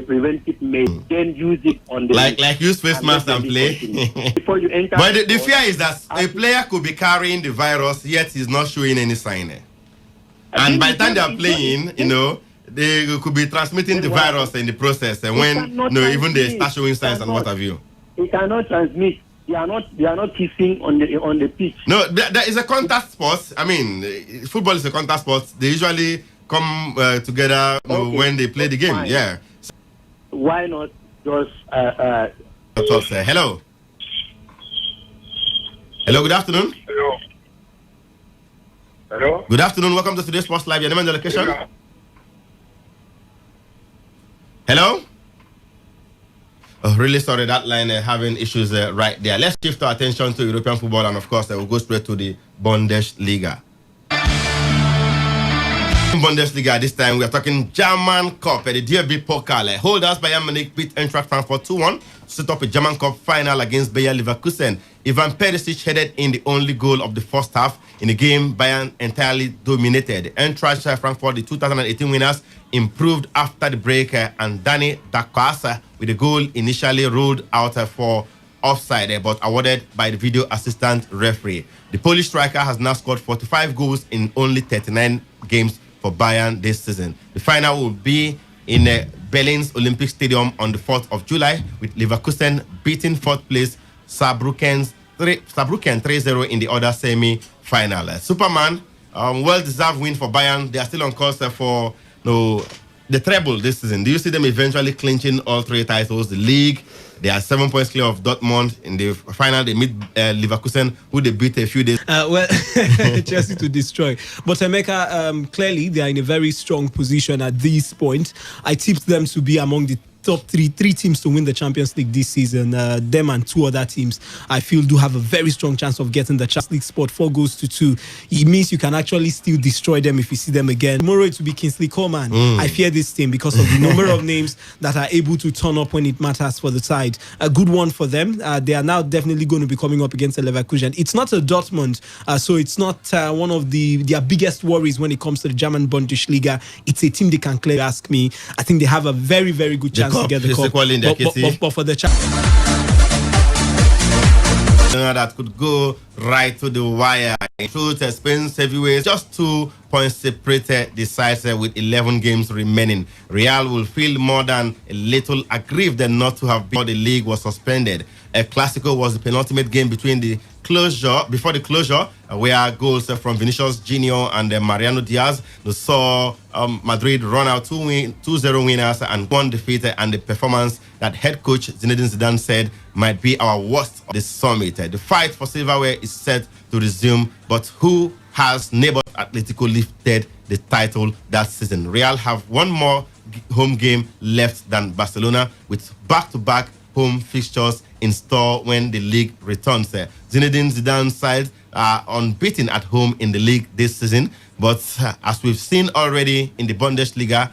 preventive measure, then use it on the like use face mask and play before you enter. But the fear is that a player could be carrying the virus yet he's not showing any sign. And by the time they are playing, they could be transmitting the virus in the process. And when even they start showing signs and what have you. It cannot transmit. They are not kissing on the pitch. No, there is a contact sport. I mean, football is a contact sport. They usually come together when they play the game. Fine. Yeah. Why not just hello. Hello, good afternoon. Hello. Good afternoon. Welcome to today's Sports Live. Your name and the location. Hello. Oh, really sorry, that line having issues right there. Let's shift our attention to European football, and of course, we'll go straight to the Bundesliga. Bundesliga this time, we are talking German Cup, the DFB Pokal. Holders Bayern Munich beat Eintracht Frankfurt 2-1 to set up a German Cup final against Bayer Leverkusen. Ivan Perisic headed in the only goal of the first half in a game Bayern entirely dominated. Eintracht Frankfurt, the 2018 winners, improved after the break, and Danny Dakwasa with a goal initially ruled out for offside, but awarded by the video assistant referee. The Polish striker has now scored 45 goals in only 39 games for Bayern this season. The final will be in Berlin's Olympic Stadium on the 4th of July, with Leverkusen beating fourth place Saarbrücken 3-0 in the other semi-final. Superman, well-deserved win for Bayern. They are still on course for the treble this season. Do you see them eventually clinching all three titles? The league, they are 7 points clear of Dortmund. In the final, they meet Leverkusen, who they beat a few days. Chelsea to destroy. But Emeka, clearly they are in a very strong position at this point. I tipped them to be among the top three teams to win the Champions League this season. Them and two other teams, I feel, do have a very strong chance of getting the Champions League spot. 4-2. It means you can actually still destroy them if you see them again. Tomorrow it will be Kingsley Coman. I fear this team because of the number of names that are able to turn up when it matters for the side. A good one for them. They are now definitely going to be coming up against the Leverkusen. It's not a Dortmund, so it's not one of their biggest worries when it comes to the German Bundesliga. It's a team they can clearly ask me. I think they have a very, very good chance to get the cup. But for the that could go right to the wire. In truth, Spain's heavyweights just 2 points separated the sides with 11 games remaining. Real will feel more than a little aggrieved not to have before the league was suspended. El Clasico was the penultimate game before the closure, where goals from Vinicius Junior and Mariano Diaz saw Madrid run out 2-0 winners and 1 defeat, and the performance that head coach Zinedine Zidane said might be our worst of the summit. The fight for silverware is set to resume, but who has neighbors Atletico lifted the title that season? Real have one more home game left than Barcelona, with back-to-back home fixtures in store when the league returns. Zinedine Zidane's side are unbeaten at home in the league this season, but as we've seen already in the Bundesliga,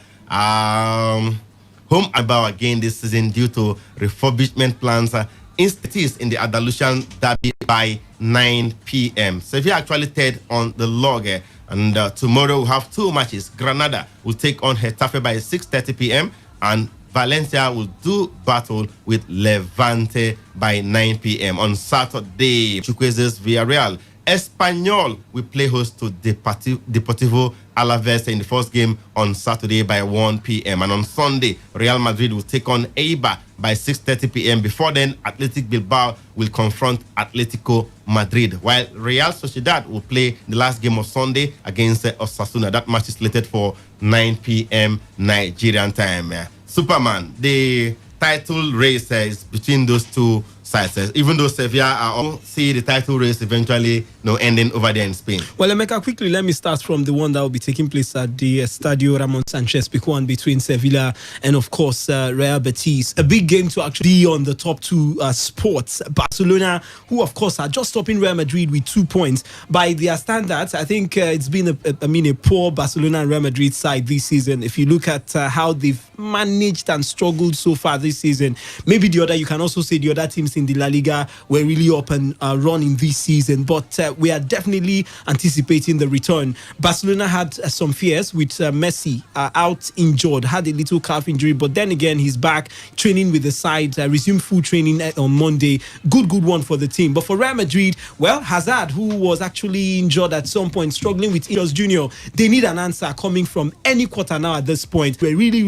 home about again this season due to refurbishment plans. It is in the Andalusian derby by 9 p.m. Sevilla actually third on the log, and tomorrow we'll have 2 matches. Granada will take on Getafe by 6:30 p.m. and Valencia will do battle with Levante by 9 p.m. on Saturday. Chukwueze's Villarreal. Espanyol will play host to Deportivo Alaves in the first game on Saturday by 1 p.m. And on Sunday, Real Madrid will take on Eibar by 6:30 p.m. Before then, Athletic Bilbao will confront Atletico Madrid, while Real Sociedad will play the last game of Sunday against Osasuna. That match is slated for 9 p.m. Nigerian time. Superman, the title race is between those two sides. Even though Sevilla are see the title race eventually ending over there in Spain. Well, Emeka, quickly, let me start from the one that will be taking place at the Estadio Ramon Sanchez Pizjuan between Sevilla and, of course, Real Betis. A big game to actually be on the top two spots. Barcelona, who, of course, are just stopping Real Madrid with 2 points. By their standards, I think it's been a poor Barcelona and Real Madrid side this season. If you look at how they've managed and struggled so far this season, maybe you can also say the other teams in in the La Liga were really up and running this season. But we are definitely anticipating the return. Barcelona had some fears with Messi out injured, had a little calf injury, but then again, he's back training with the side, resumed full training on Monday. Good one for the team. But for Real Madrid, well, Hazard, who was actually injured at some point, struggling with Ineos Junior, they need an answer coming from any quarter now at this point. They're really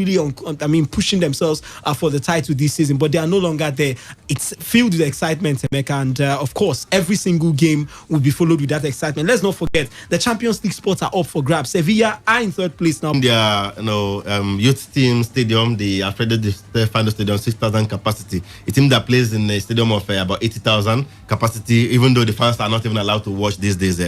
pushing themselves for the title this season, but they are no longer there. It's filled with excitement, Emeka, and of course, every single game will be followed with that excitement. Let's not forget, the Champions League spots are up for grabs. Sevilla are in third place now. Their youth team stadium, the Alfredo Di Stefano Stadium, 6,000 capacity. A team that plays in a stadium of about 80,000 capacity, even though the fans are not even allowed to watch these days.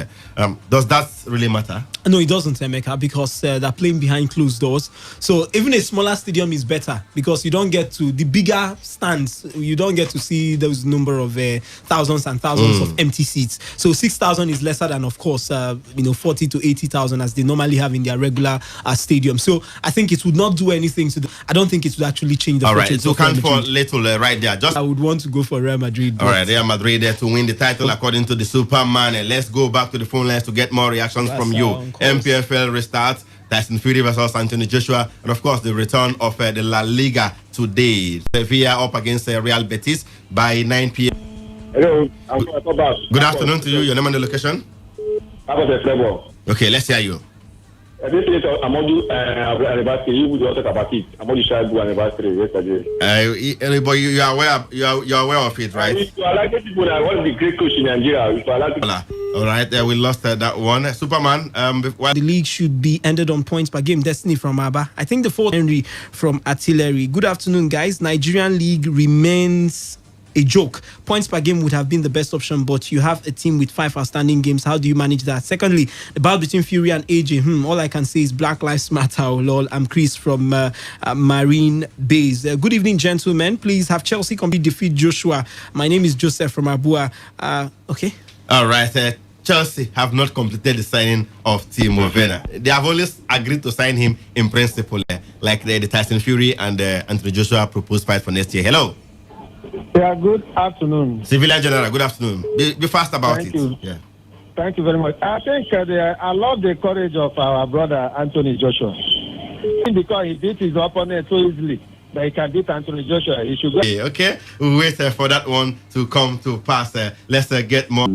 Does that really matter? No, it doesn't, Emeka, because they're playing behind closed doors. So even a smaller stadium is better because you don't get to the bigger stands. You don't get to see those number of thousands and thousands of empty seats. So 6,000 is lesser than, of course, 40 to 80,000 as they normally have in their regular stadium. So I think it would not do anything to I don't think it would actually change the fortunes. So count for little right there. I would want to go for Real Madrid. All right, Real Madrid there to win the title according to the Superman. Let's go back to the phone lines to get more reactions from you. MPFL restarts, Tyson Fury versus Anthony Joshua, and of course the return of the La Liga today. Sevilla up against Real Betis by 9 p.m. Hello, good afternoon to you. Your name and the location? Okay, let's hear you. This is Amodu anniversary. You would talk about it. Amodu Shagu anniversary yesterday. But you are aware of it, right? You are like the people that want the great coach in Nigeria. You are like all right, we lost that one. Superman. The league should be ended on points per game. Destiny from Abba. I think the fourth Henry from Artillery. Good afternoon, guys. Nigerian league remains a joke. Points per game would have been the best option, but you have a team with 5 outstanding games. How do you manage that? Secondly, the battle between Fury and AJ. All I can say is Black Lives Matter. Oh, lol. I'm Chris from Marine Base. Good evening, gentlemen. Please have Chelsea complete defeat Joshua. My name is Joseph from Abua. Okay. All right. Chelsea have not completed the signing of Timo Werner. They have only agreed to sign him in principle, like the Tyson Fury and Anthony Joshua proposed fight for next year. Hello. Yeah, good afternoon. Civilian General, good afternoon. Be fast about Thank it. You. Yeah. Thank you very much. I think I love the courage of our brother Anthony Joshua. Because he beat his opponent so easily that he can beat Anthony Joshua. He should go. Okay. We'll wait for that one to come to pass. Let's get more.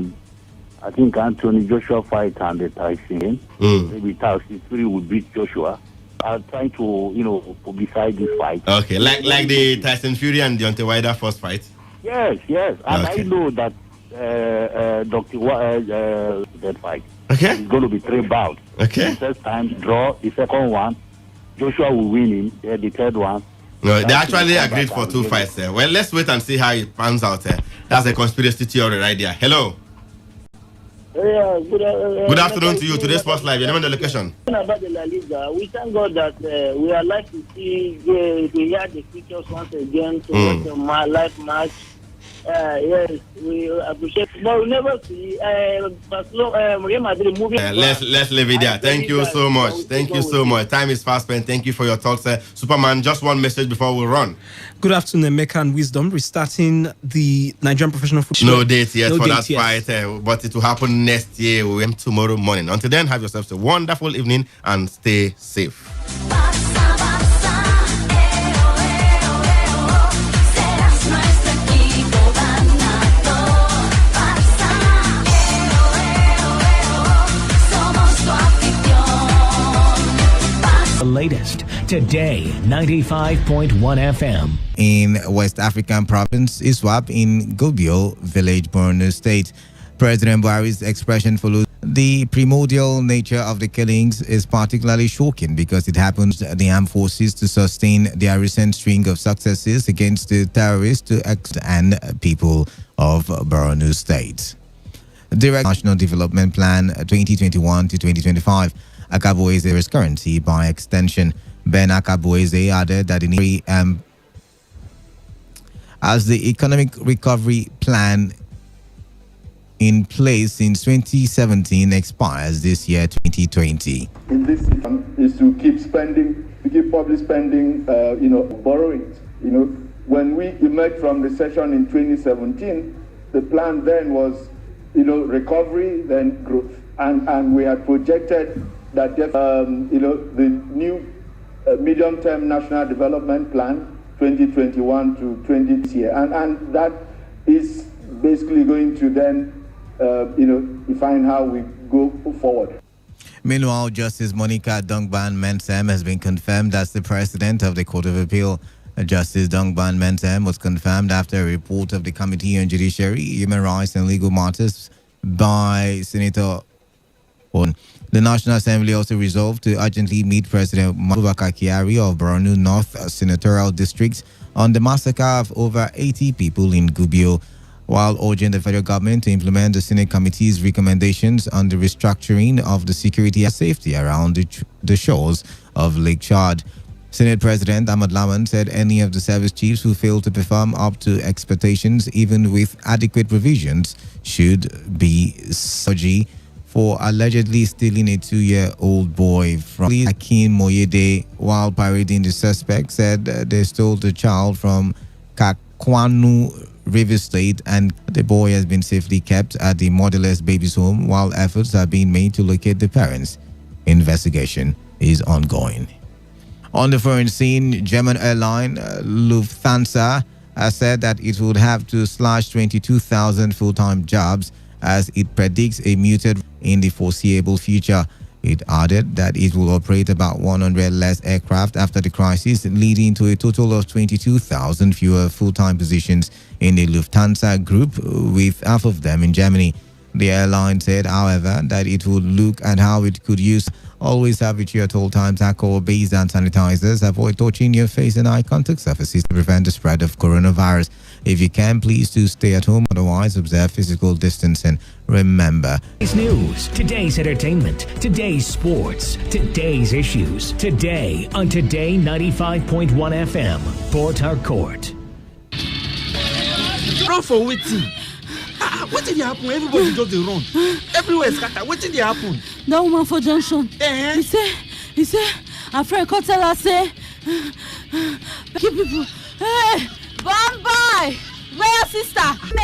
I think Anthony Joshua fight and the Tyson. Maybe Tyson 3 would beat Joshua. I'm trying to, publicize this fight. Okay, like the Tyson Fury and Deontay Wilder first fight? Yes. And I know that Dr. that fight. Okay. It's going to be 3 bouts. Okay. The first time, draw. The second one, Joshua will win him. The third one. No, they actually agreed for 2 fights. Well, let's wait and see how it pans out. That's a conspiracy theory right there. Hello. Yeah, good afternoon to you. Today's Sports Live. Your name and the location. About the La Liga, we thank God that we are like to see to hear the pictures once again to watch the live match. Yes, we appreciate, but we never see Real Madrid moving. Let's leave it there. Thank you so much. Thank you so much. Time is fast spent. Thank you for your thoughts, Superman. Just one message before we run. Good afternoon, Emeka and Wisdom. Restarting the Nigerian professional football. No date yet for that fight, but it will happen next year. We will tomorrow morning. Until then, have yourselves a wonderful evening and stay safe. The latest, Today 95.1 FM. In West African province, Iswap in Gobio village, Borno State. President Buhari's expression follows the primordial nature of the killings is particularly shocking because it happens the armed forces to sustain their recent string of successes against the terrorists and people of Borno State. Direct National Development Plan 2021 to 2025. Akabueze's currency by extension. Ben Akabueze added that as the economic recovery plan in place since 2017 expires this year, 2020. In this season is to keep spending, to keep public spending, borrowing, when we emerged from recession in 2017, the plan then was, recovery, then growth. And we had projected that, the new medium-term national development plan, 2021 to 20 year. And that is basically going to then, define how we go forward. Meanwhile, Justice Monica Dongban Mensem has been confirmed as the president of the Court of Appeal. Justice Dongban Mensem was confirmed after a report of the Committee on Judiciary, Human Rights and Legal Matters by Senator On. The National Assembly also resolved to urgently meet President Abubakar Kyari of Borno North Senatorial District on the massacre of over 80 people in Gubbio, while urging the federal government to implement the Senate Committee's recommendations on the restructuring of the security and safety around the shores of Lake Chad. Senate President Ahmad Lawan said any of the service chiefs who fail to perform up to expectations, even with adequate provisions, should be surgy for allegedly stealing a 2-year-old boy from Akin Moyede while parading the suspect, said they stole the child from Kakwanu, River State, and the boy has been safely kept at the motherless baby's home while efforts are being made to locate the parents. Investigation is ongoing. On the foreign scene, German airline Lufthansa has said that it would have to slash 22,000 full-time jobs as it predicts a muted in the foreseeable future. It added that it will operate about 100 less aircraft after the crisis, leading to a total of 22,000 fewer full-time positions in the Lufthansa group, with half of them in Germany. The airline said, however, that it would look at how it could use always have with you at all times alcohol-based hand sanitizers. Avoid touching your face and eye contact surfaces to prevent the spread of coronavirus. If you can, please do stay at home. Otherwise, observe physical distancing. Remember, today's news, today's entertainment, today's sports, today's issues. Today on Today 95.1 FM, Port Harcourt. Run for waiting. What did happen? Everybody just run. Everywhere scatter. What did happen? That woman for junction. He say, our friend called tell us say, keep people. Hey, Bombay, where your sister? Come.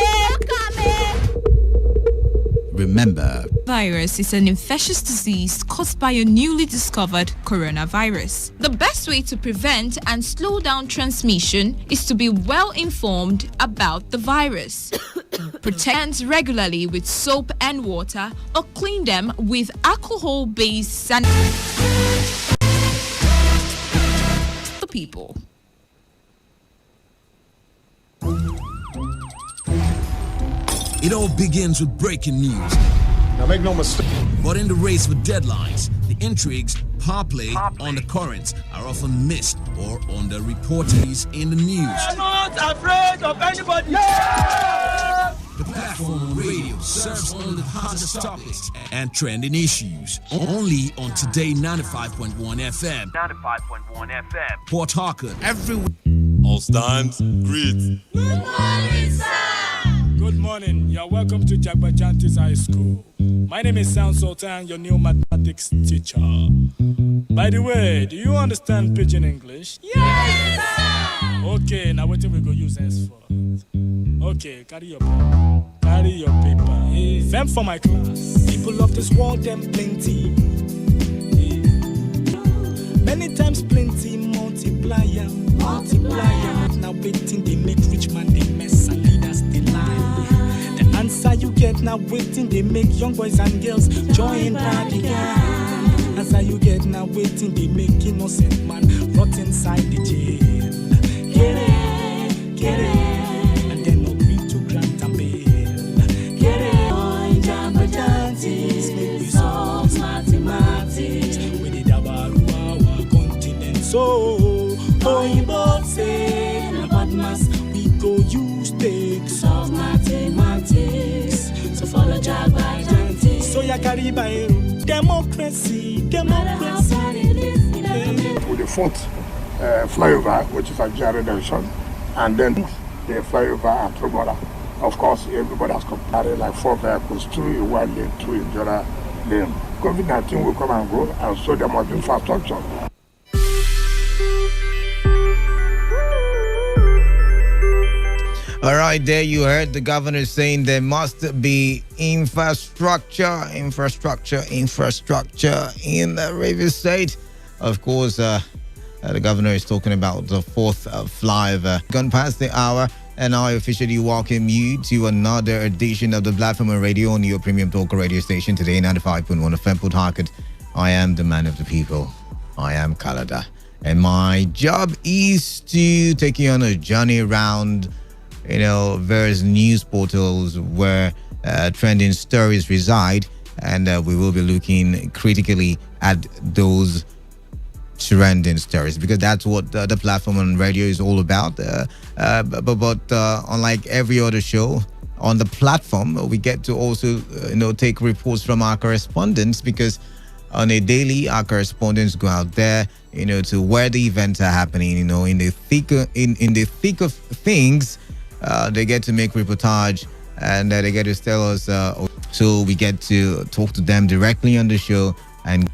remember, virus is an infectious disease caused by a newly discovered coronavirus. The best way to prevent and slow down transmission is to be well informed about the virus. Protect hands regularly with soap and water or clean them with alcohol-based sanitizer. The people. It all begins with breaking news. Now make no mistake. But in the race for deadlines, the intrigues, power play on the currents are often missed or underreported in the news. I'm not afraid of anybody. Yeah! The platform on radio serves on the hottest topics and trending issues. Only on Today 95.1 FM. 95.1 FM. Port Harcourt. Every week. All stands, greet. Good morning, sir. Good morning. You're welcome to Jagbajantis High School. My name is Sound Sultan, your new mathematics teacher. By the way, do you understand Pidgin English? Yes, sir. Okay, now what we go use henceforth? Okay, carry your paper. Them for my class. People of this world, them plenty. Many times plenty, multiplier. Now waiting, they make rich man, they mess and leaders, they lie. The answer you get now waiting, they make young boys and girls join party gang. Answer you get now waiting, they make innocent man rot inside the jail. Get it, and then agree to grant and bail. Get it, on Jagbajantis, make we solve mathematics. We did about our continent, so Oyinbo say na bad mass we go use take solve mathematics. So follow Jagbajantis. So ya carry by democracy. With the fourth flyover, which is a Jare Junction, and then the flyover at Trobora. Of course, everybody has compared like 4 vehicles, 2 in one lane, 2 in the other lane. COVID-19 will come and go, and so there must be infrastructure. All right, there you heard the governor saying there must be infrastructure in the Rivers State. Of course, the governor is talking about the fourth flyover. Gone past the hour, and I officially welcome you to another edition of the Platform Radio on your premium talk radio station today, 95.1 FM, Port Harcourt. I am the man of the people. I am Kalada. And my job is to take you on a journey around, various news portals where trending stories reside. And we will be looking critically at those trending stories, because that's what the Platform on radio is all about. But unlike every other show on the platform, we get to also, take reports from our correspondents, because on a daily, our correspondents go out there, to where the events are happening, in the thick of things. They get to make reportage, and they get to tell us. So we get to talk to them directly on the show. And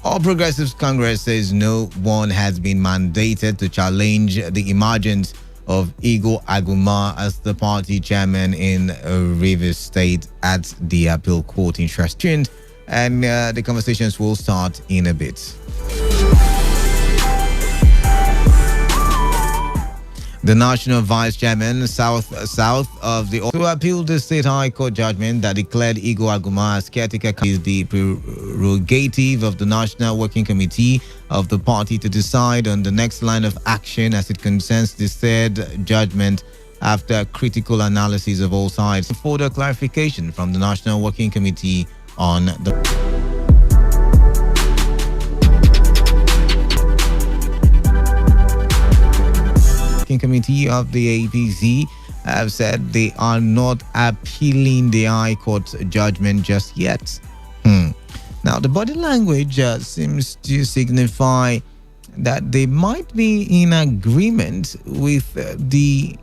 All Progressives Congress says no one has been mandated to challenge the emergence of Igor Aguma as the party chairman in Rivers State at the appeal court in Shastin. And the conversations will start in a bit. The National Vice Chairman, south of the to appeal the State High Court judgment that declared Igor Aguma as caretaker is the prerogative of the National Working Committee of the party to decide on the next line of action as it concerns the said judgment after critical analysis of all sides. Further clarification from the National Working Committee on the Committee of the APC have said they are not appealing the High Court judgment just yet. Now, the body language seems to signify that they might be in agreement with the,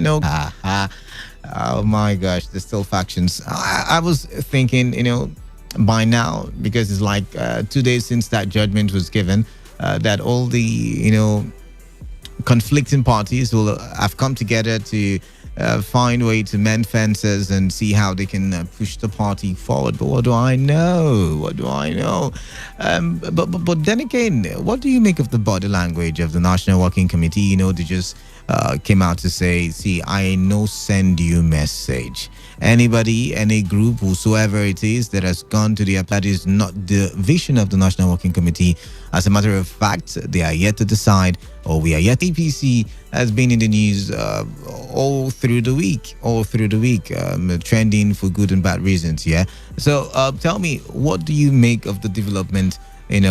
oh my gosh, there's still factions. I was thinking, by now, because it's like 2 days since that judgment was given, that all the, conflicting parties will have come together to find a way to mend fences and see how they can push the party forward. But what do I know? But then again, what do you make of the body language of the National Working Committee? They just came out to say, see, I no send you message. Anybody, any group, whosoever it is that has gone to that is not the vision of the National Working Committee. As a matter of fact, they are yet to decide, or we are yet. APC has been in the news all through the week, trending for good and bad reasons. Yeah. So tell me, what do you make of the development, in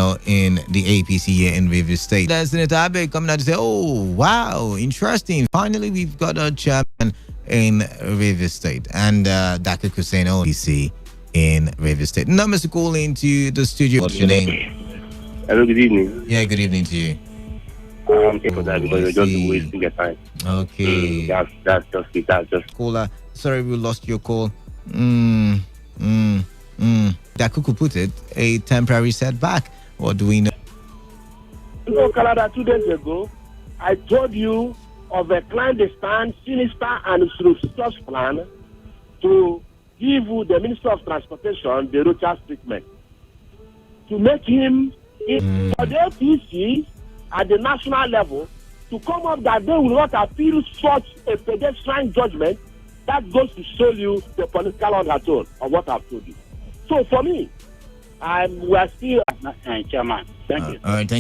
the APC here in Rivers State? There's Senator Abe coming out to say, oh, wow, interesting. Finally, we've got a chairman in Rivers State. And Dr. Hussein APC in Rivers State. Numbers to call into the studio. What's your name? Hello, good evening. Yeah, good evening to you. For that, because you're just wasting your time. Okay. That's just it. That's just. Caller, sorry we lost your call. Dakuku put it, a temporary setback. What do we know? Canada, 2 days ago, I told you of a clandestine, sinister, and suspicious plan to give the Minister of Transportation the Rochas treatment. To make him, for the APC at the national level, to come up that they will not appeal such a pedestrian judgment, that goes to show you the political undertone of what I've told you. So for me, we are still chairman. Thank you. All right, thank you.